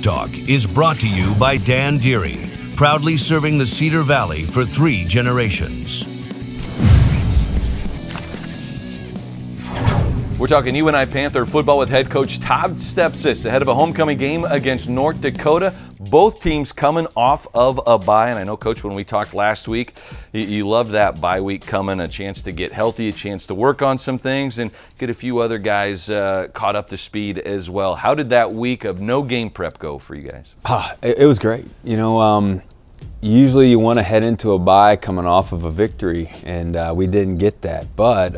Talk is brought to you by Dan Deary, proudly serving the Cedar Valley for 3 generations. We're talking UNI Panther football with head coach Todd Stepsis ahead of a homecoming game against North Dakota. Both teams coming off of a bye, and I know, Coach, when we talked last week, you loved that bye week coming, a chance to get healthy, a chance to work on some things, and get a few other guys caught up to speed as well. How did that week of no game prep go for you guys? It was great. Usually you want to head into a bye coming off of a victory, and we didn't get that, but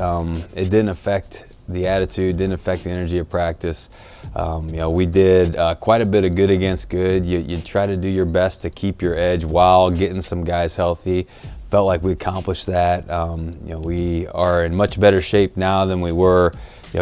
it didn't affect the attitude, didn't affect the energy of practice. We did quite a bit of good against good. You try to do your best to keep your edge while getting some guys healthy. Felt like we accomplished that. We are in much better shape now than we were,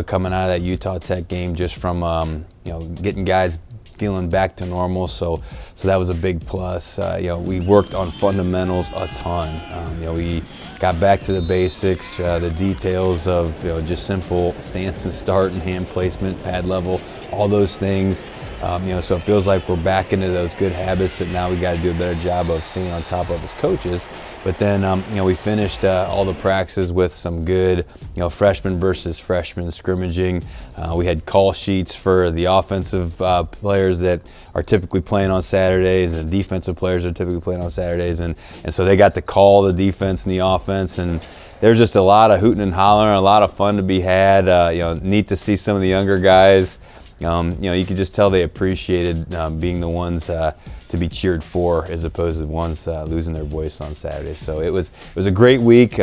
coming out of that Utah Tech game, just from getting guys feeling back to normal. So that was a big plus. We worked on fundamentals a ton. We got back to the basics, the details of just simple stance and start and hand placement, pad level, all those things. So it feels like we're back into those good habits that now we got to do a better job of staying on top of as coaches. But then, we finished all the practices with some good, freshman versus freshman scrimmaging. We had call sheets for the offensive players that are typically playing on Saturdays, and the defensive players are typically playing on Saturdays, and so they got to call the defense and the offense, and there's just a lot of hooting and hollering, a lot of fun to be had. Neat to see some of the younger guys. You could just tell they appreciated being the ones to be cheered for, as opposed to the ones losing their voice on Saturday. So it was a great week.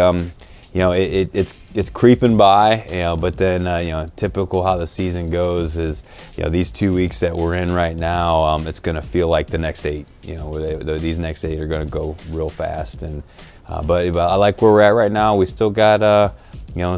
It's creeping by, but then typical how the season goes is these 2 weeks that we're in right now. It's going to feel like the next 8. These next 8 are going to go real fast, and but I like where we're at right now. We still got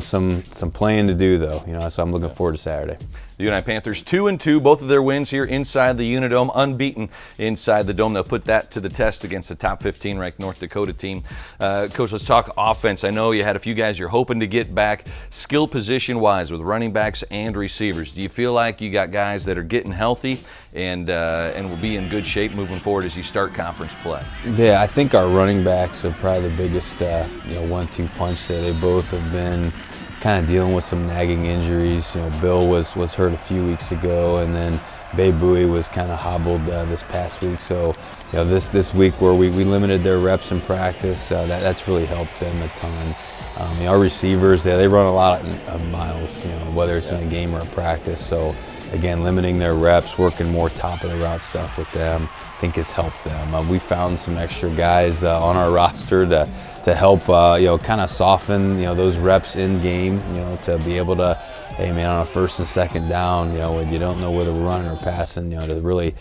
some playing to do though. So I'm looking forward to Saturday. The UNI Panthers 2-2, both of their wins here inside the UNI-Dome, unbeaten inside the Dome. They'll put that to the test against the top 15 ranked North Dakota team. Coach, let's talk offense. I know you had a few guys you're hoping to get back skill position-wise with running backs and receivers. Do you feel like you got guys that are getting healthy and will be in good shape moving forward as you start conference play? Yeah, I think our running backs are probably the biggest 1-2 punch there. They both have been kind of dealing with some nagging injuries. Bill was hurt a few weeks ago, and then Bay Bowie was kind of hobbled this past week. So this week where we limited their reps in practice, that's really helped them a ton. Our receivers, they run a lot of miles, whether it's in a game or a practice. So again, limiting their reps, working more top of the route stuff with them, I think has helped them. We found some extra guys on our roster to help, kind of soften, those reps in game, to be able to, hey man, on a first and second down, when you don't know whether we're running or passing, to really,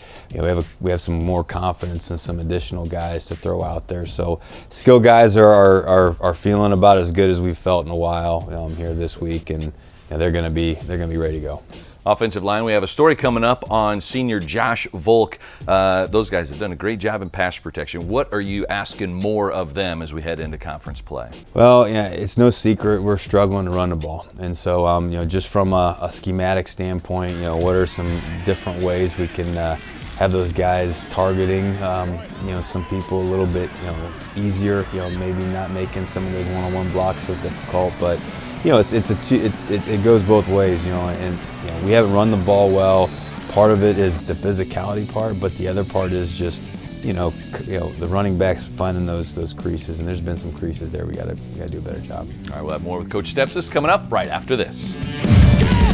we have some more confidence and some additional guys to throw out there. So skill guys are feeling about as good as we've felt in a while here this week, and they're going to be ready to go. Offensive line, we have a story coming up on senior Josh Volk. Those guys have done a great job in pass protection. What are you asking more of them as we head into conference play? Well, it's no secret we're struggling to run the ball. And so, just from a schematic standpoint, what are some different ways we can have those guys targeting, some people a little bit, easier, maybe not making some of those one-on-one blocks so difficult, but it goes both ways, and we haven't run the ball well. Part of it is the physicality part, but the other part is just the running backs finding those creases, and there's been some creases there. We got to do a better job. All right, we'll have more with Coach Stepsis coming up right after this.